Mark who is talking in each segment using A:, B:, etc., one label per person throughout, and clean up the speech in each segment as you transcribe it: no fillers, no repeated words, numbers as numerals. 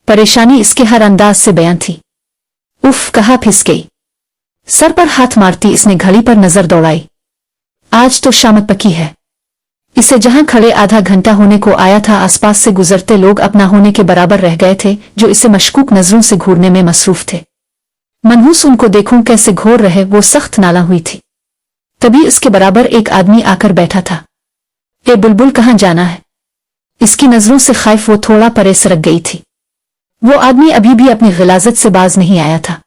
A: परेशानी इसके हर अंदाज से बयां थी। उफ, कहाँ फिस गई। सर पर हाथ मारती इसने घड़ी पर नजर दौड़ाई। आज तो शाम पकी है। इसे जहां खड़े आधा घंटा होने को आया था, आसपास से गुजरते लोग अपना होने के बराबर रह गए थे, जो इसे मशकूक नजरों से घूरने में मसरूफ थे। मनहूस उनको देखूं कैसे घोर रहे, वो सख्त नाला हुई थी। तभी इसके बराबर एक आदमी आकर बैठा था। ए बुलबुल, कहाँ जाना है? इसकी नजरों से खौफ वो थोड़ा परे सरक गई थी। वो आदमी अभी भी अपनी गिलाजत से बाज नहीं आया था।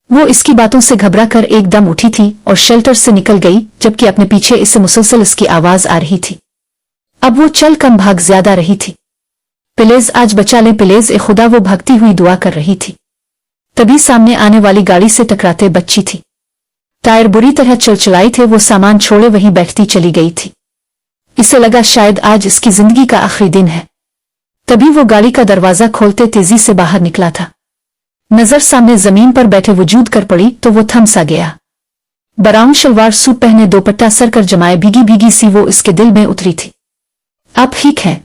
A: वो इसकी बातों से घबरा कर एकदम उठी थी और शेल्टर से निकल गई, जबकि अपने पीछे इससे मुसलसल इसकी आवाज आ रही थी। अब वो चल कम भाग ज्यादा रही थी। प्लीज आज बचा ले, प्लीज ए खुदा, वो भागती हुई दुआ कर रही थी। तभी सामने आने वाली गाड़ी से टकराते बच्ची थी। टायर बुरी तरह चलचलाए थे। वो सामान छोड़े वहीं बैठती चली गई थी। इसे लगा शायद आज इसकी जिंदगी का आखिरी दिन है। तभी वो गाड़ी का दरवाजा खोलते तेजी से बाहर निकला था। नजर सामने जमीन पर बैठे वजूद कर पड़ी तो वो थम सा गया। ब्राउन शलवार सूट पहने, दोपट्टा सर कर जमाए, भीगी भीगी सी वो इसके दिल में उतरी थी। आप ठीक है?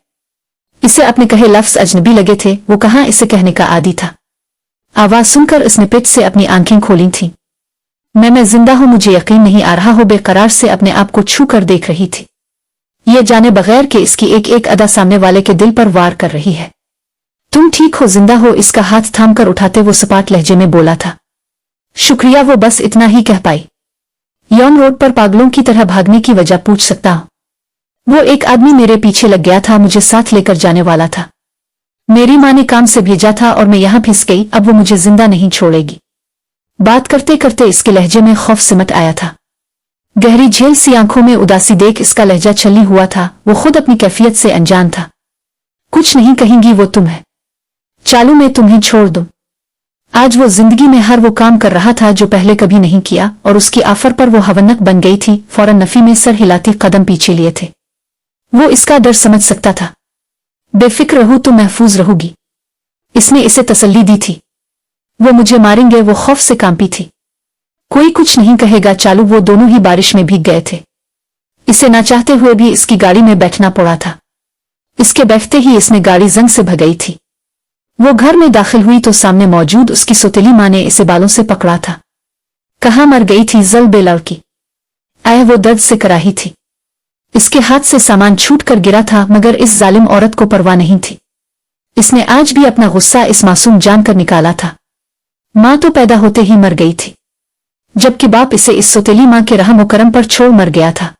A: इसे अपने कहे लफ्ज अजनबी लगे थे। वो कहाँ इसे कहने का आदी था। आवाज सुनकर इसने पिट से अपनी आंखें खोली थीं। मैं जिंदा हूं, मुझे यकीन नहीं आ रहा हो। बेकरार से अपने आप को छू कर देख रही थी, ये जाने बगैर कि इसकी एक एक अदा सामने वाले के दिल पर वार कर रही है। तुम ठीक हो, जिंदा हो? इसका हाथ थाम कर उठाते वो सपाट लहजे में बोला था। शुक्रिया, वो बस इतना ही कह पाई। यौन रोड पर पागलों की तरह भागने की वजह पूछ सकता हूं? वो एक आदमी मेरे पीछे लग गया था, मुझे साथ लेकर जाने वाला था। मेरी माँ ने काम से भेजा था और मैं यहां फिस गई। अब वो मुझे जिंदा नहीं छोड़ेगी। बात करते करते इसके लहजे में खौफ सिमट आया था। गहरी झेल सी आंखों में उदासी देख इसका लहजा छली हुआ था। वो खुद अपनी कैफियत से अनजान था। कुछ नहीं कहेंगी वो तुम्हें? चालू मैं तुम्हें छोड़ दूं? आज वो जिंदगी में हर वो काम कर रहा था जो पहले कभी नहीं किया, और उसकी आफर पर वो हवन्नक बन गई थी। फौरन नफी में सर हिलाती कदम पीछे लिए थे। वो इसका डर समझ सकता था। बेफिक्र रहूं तो महफूज रहोगी, इसने इसे तसल्ली दी थी। वो मुझे मारेंगे, वो खौफ से कांपी थी। कोई कुछ नहीं कहेगा चालू। वो दोनों ही बारिश में भीग गए थे। इसे ना चाहते हुए भी इसकी गाड़ी में बैठना पड़ा था। इसके बैठते ही इसमें गाड़ी जंग से भगाई थी। वो घर में दाखिल हुई तो सामने मौजूद उसकी सौतेली माँ ने इसे बालों से पकड़ा था। कहाँ मर गई थी जल बेलड़की? आए, वो दर्द से कराही थी। इसके हाथ से सामान छूट कर गिरा था, मगर इस जालिम औरत को परवाह नहीं थी। इसने आज भी अपना गुस्सा इस मासूम जान कर निकाला था। माँ तो पैदा होते ही मर गई थी, जबकि बाप इसे इस सौतेली माँ के रहम करम पर छोड़ मर गया था।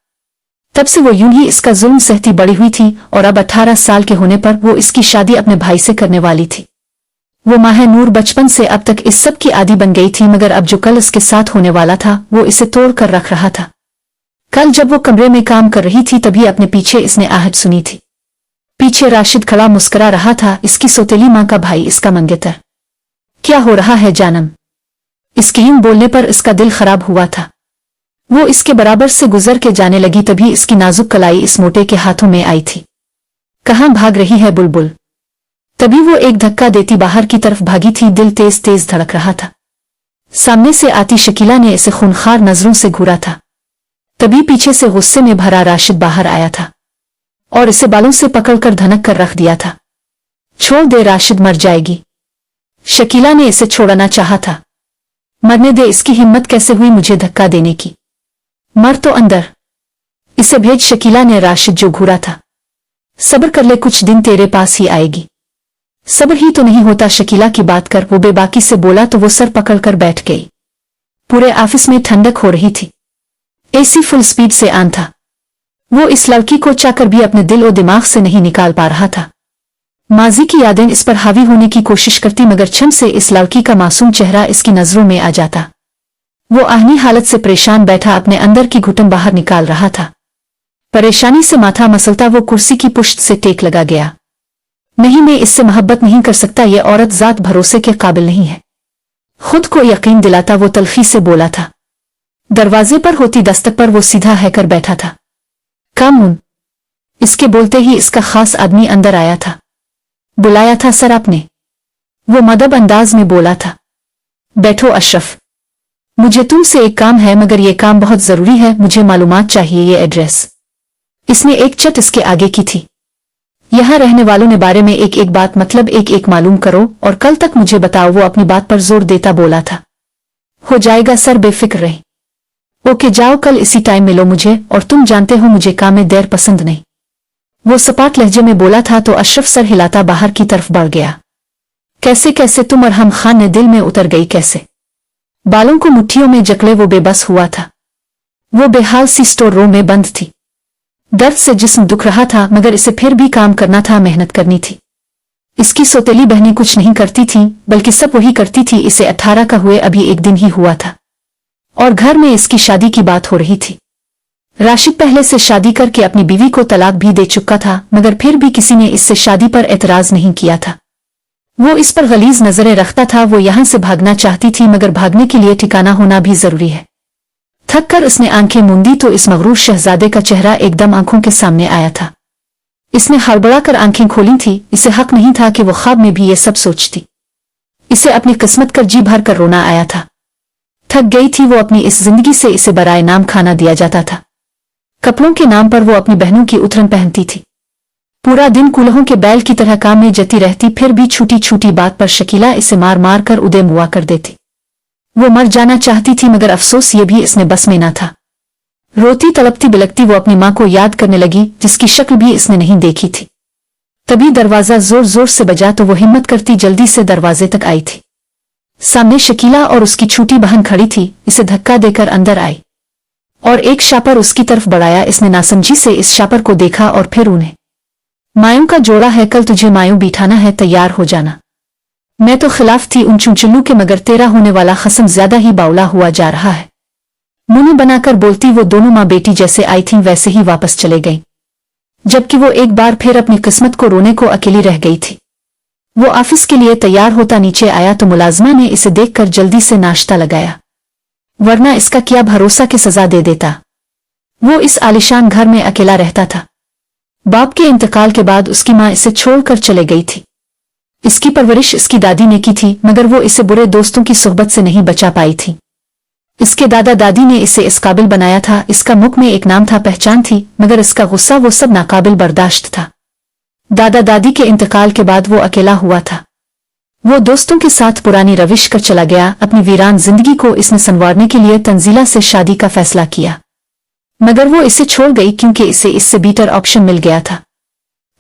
A: तब से वो यूं ही इसका जुल्म सहती बड़ी हुई थी, और अब 18 साल के होने पर वो इसकी शादी अपने भाई से करने वाली थी। वो माह नूर बचपन से अब तक इस सब की आदी बन गई थी, मगर अब जो कल इसके साथ होने वाला था वो इसे तोड़ कर रख रहा था। कल जब वो कमरे में काम कर रही थी तभी अपने पीछे इसने आहट सुनी थी। पीछे राशिद खड़ा मुस्कुरा रहा था, इसकी सौतेली माँ का भाई, इसका मंगेतर। क्या हो रहा है जानम? इसके यूं बोलने पर इसका दिल खराब हुआ था। वो इसके बराबर से गुजर के जाने लगी, तभी इसकी नाजुक कलाई इस मोटे के हाथों में आई थी। कहाँ भाग रही है बुलबुल? तभी वो एक धक्का देती बाहर की तरफ भागी थी। दिल तेज तेज धड़क रहा था। सामने से आती शकीला ने इसे खूनखार नजरों से घूरा था। तभी पीछे से गुस्से में भरा राशिद बाहर आया था और इसे बालों से पकड़कर धनक कर रख दिया था। छोड़ दे, राशिद मर जाएगी। शकीला ने इसे छोड़ना चाहा था। मरने दे, इसकी हिम्मत कैसे हुई मुझे धक्का देने की? मर तो अंदर, इसे भेज। शकीला ने राशिद जो घूरा था। सब्र कर ले, कुछ दिन तेरे पास ही आएगी। सब्र ही तो नहीं होता, शकीला की बात कर, वो बेबाकी से बोला तो वो सर पकड़कर बैठ गई। पूरे ऑफिस में ठंडक हो रही थी। एसी फुल स्पीड से ऑन था। वो इस लड़की को चाहकर भी अपने दिल और दिमाग से नहीं निकाल पा रहा था। माजी की यादें इस पर हावी होने की कोशिश करती, मगर क्षण से इस लड़की का मासूम चेहरा इसकी नजरों में आ जाता। वो आहनी हालत से परेशान बैठा अपने अंदर की घुटन बाहर निकाल रहा था। परेशानी से माथा मसलता वो कुर्सी की पुश्त से टेक लगा गया। नहीं, मैं इससे मोहब्बत नहीं कर सकता, ये औरत जात भरोसे के काबिल नहीं है। खुद को यकीन दिलाता वो तलखी से बोला था। दरवाजे पर होती दस्तक पर वो सीधा हैकर बैठा था। कामून, इसके बोलते ही इसका खास आदमी अंदर आया था। बुलाया था सर आपने? वो मदब अंदाज में बोला था। बैठो अशरफ, मुझे तुमसे एक काम है, मगर ये काम बहुत जरूरी है। मुझे मालूमात चाहिए, ये एड्रेस। इसने एक चट इसके आगे की थी। यहाँ रहने वालों ने बारे में एक एक बात मतलब एक एक मालूम करो और कल तक मुझे बताओ। वो अपनी बात पर जोर देता बोला था। हो जाएगा सर, बेफिक्र रहे। ओके जाओ, कल इसी टाइम मिलो मुझे, और तुम जानते हो मुझे काम में देर पसंद नहीं। वो सपाट लहजे में बोला था तो अशरफ सर हिलाता बाहर की तरफ बढ़ गया। कैसे कैसे तुम? अरहम खान ने दिल में उतर गई कैसे। बालों को मुट्ठियों में जकड़े वो बेबस हुआ था। वो बेहाल सी स्टोर रूम में बंद थी। दर्द से जिस्म दुख रहा था, मगर इसे फिर भी काम करना था, मेहनत करनी थी। इसकी सौतेली बहनें कुछ नहीं करती थीं, बल्कि सब वही करती थी। इसे 18 का हुए अभी एक दिन ही हुआ था और घर में इसकी शादी की बात हो रही थी। राशिद पहले से शादी करके अपनी बीवी को तलाक भी दे चुका था, मगर फिर भी किसी ने इससे शादी पर एतराज नहीं किया था। वो इस पर गलीज नजरें रखता था। वो यहां से भागना चाहती थी, मगर भागने के लिए ठिकाना होना भी जरूरी है। थक कर उसने आंखें मूंदी तो इस मगरूर शहजादे का चेहरा एकदम आंखों के सामने आया था। इसने हड़बड़ा कर आंखें खोली थी। इसे हक नहीं था कि वो ख्वाब में भी ये सब सोचती। इसे अपनी किस्मत कर जी भर कर रोना आया था। थक गई थी वो अपनी इस जिंदगी से। इसे बराए नाम खाना दिया जाता था। कपड़ों के नाम पर वो अपनी बहनों की उतरन पहनती थी। पूरा दिन कूल्हों के बैल की तरह काम में जती रहती, फिर भी छोटी छोटी बात पर शकीला इसे मार मार कर उदय मुआ कर देती। वो मर जाना चाहती थी, मगर अफसोस ये भी इसने बस में न था। रोती तड़पती बिलकती वो अपनी माँ को याद करने लगी, जिसकी शक्ल भी इसने नहीं देखी थी। तभी दरवाजा जोर जोर से बजा तो वो हिम्मत करती जल्दी से दरवाजे तक आई थी। सामने शकीला और उसकी छोटी बहन खड़ी थी। इसे धक्का देकर अंदर आई और एक शापर उसकी तरफ बढ़ाया। इसने नासमझी से इस शापर को देखा और फिर उन्हें, मायूं का जोड़ा है, कल तुझे मायूं बिठाना है, तैयार हो जाना। मैं तो खिलाफ थी उन चुनचुल्लू के, मगर तेरा होने वाला खसम ज्यादा ही बावला हुआ जा रहा है। मुंह बनाकर बोलती वो दोनों माँ बेटी जैसे आई थीं वैसे ही वापस चले गईं, जबकि वो एक बार फिर अपनी किस्मत को रोने को अकेली रह गई थी। वो ऑफिस के लिए तैयार होता नीचे आया तो मुलाजमा ने इसे देखकर जल्दी से नाश्ता लगाया, वरना इसका क्या भरोसा कि सजा दे देता। वो इस आलिशान घर में अकेला रहता था। बाप के इंतकाल के बाद उसकी माँ इसे छोड़कर चले गई थी। इसकी परवरिश इसकी दादी ने की थी, मगर वो इसे बुरे दोस्तों की सोहबत से नहीं बचा पाई थी। इसके दादा दादी ने इसे इस काबिल बनाया था। इसका मुख में एक नाम था, पहचान थी, मगर इसका गुस्सा वो सब नाकाबिल बर्दाश्त था। दादा दादी के इंतकाल के बाद वो अकेला हुआ था। वो दोस्तों के साथ पुरानी रविश कर चला गया। अपनी वीरान जिंदगी को इसने संवारने के लिए तंजीला से शादी का फैसला किया, मगर वो इसे छोड़ गई क्योंकि इसे इससे बेटर ऑप्शन मिल गया था।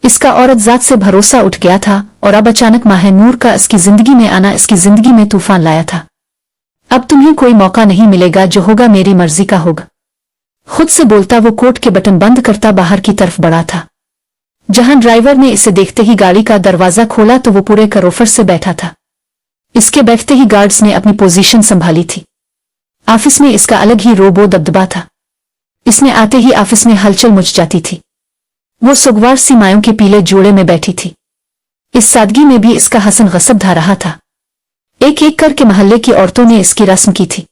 A: इसका औरत जात से भरोसा उठ गया था और अब अचानक माह नूर का इसकी जिंदगी में आना इसकी जिंदगी में तूफान लाया था। अब तुम्हें कोई मौका नहीं मिलेगा, जो होगा मेरी मर्जी का होगा, खुद से बोलता वो कोट के बटन बंद करता बाहर की तरफ बढ़ा था। जहां ड्राइवर ने इसे देखते ही गाड़ी का दरवाजा खोला तो वो पूरे करोफर से बैठा था। इसके बैठते ही गार्ड्स ने अपनी पोजीशन संभाली थी। ऑफिस में इसका अलग ही रोबो दबदबा था। इसने आते ही ऑफिस में हलचल मच जाती थी। वो सुगवार सी मायों के पीले जोड़े में बैठी थी। इस सादगी में भी इसका हसन गसब ढा रहा था। एक एक करके महल्ले की औरतों ने इसकी रस्म की थी।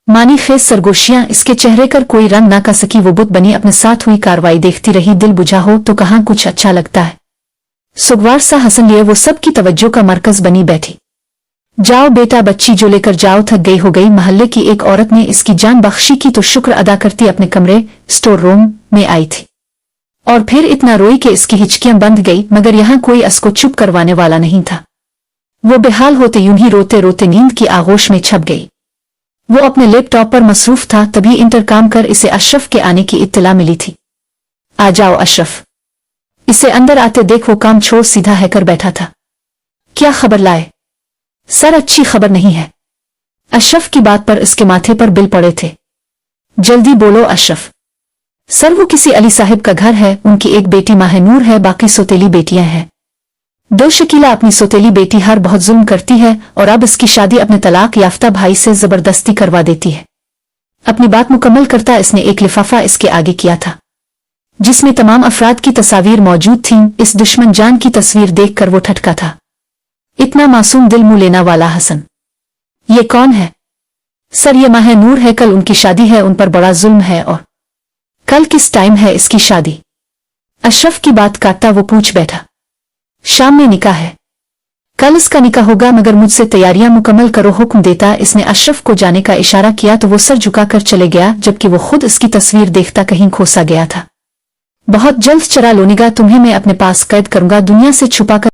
A: मानी खेज सरगोशियां इसके चेहरे कर कोई रंग ना कर सकी। वो बुत बनी अपने साथ हुई कार्रवाई देखती रही। दिल बुझा हो तो कहाँ कुछ अच्छा लगता है। सुगवार सा हसन लिए वो सबकी तवज्जो का मरकज बनी बैठी। जाओ बेटा, बच्ची जो लेकर जाओ, थक गई हो गई। महल्ले की एक औरत ने इसकी जान बख्शी की तो शुक्र अदा करती अपने कमरे स्टोर रूम में आई थी और फिर इतना रोई कि इसकी हिचकियां बंद गई, मगर यहां कोई इसको चुप करवाने वाला नहीं था। वो बेहाल होते यूं ही रोते रोते नींद की आगोश में छप गई। वो अपने लैपटॉप पर मसरूफ था, तभी इंटरकॉम कर इसे अशरफ के आने की इत्तला मिली थी। आ जाओ अशरफ। इसे अंदर आते देख वो काम छोड़ सीधा हैकर बैठा था। क्या खबर लाए? सर अच्छी खबर नहीं है। अशरफ की बात पर इसके माथे पर बिल पड़े थे। जल्दी बोलो अशरफ। सर वो किसी अली साहिब का घर है, उनकी एक बेटी माहनूर है, बाकी सौतेली बेटियां हैं। दो शकीला अपनी सौतेली बेटी हर बहुत जुल्म करती है और अब इसकी शादी अपने तलाक याफ्ता भाई से जबरदस्ती करवा देती है। अपनी बात मुकम्मल करता इसने एक लिफाफा इसके आगे किया था, जिसमें तमाम अफराद की तस्वीर मौजूद थीं। इस दुश्मन जान की तस्वीर देखकर वो ठटका था। इतना मासूम दिल मुंह लेना वाला हसन, ये कौन है? सर ये माहनूर है, कल उनकी शादी है, उन पर बड़ा जुल्म है। और कल किस टाइम है इसकी शादी? अशरफ की बात काटता वो पूछ बैठा। शाम में निकाह है, कल इसका निकाह होगा, मगर मुझसे तैयारियां मुकम्मल करो, हुक्म देता इसने अशरफ को जाने का इशारा किया तो वो सर झुकाकर चले गया, जबकि वो खुद इसकी तस्वीर देखता कहीं खोसा गया था। बहुत जल्द चरा लूंगा, तुम्हें मैं अपने पास कैद करूंगा, दुनिया से छुपाकर।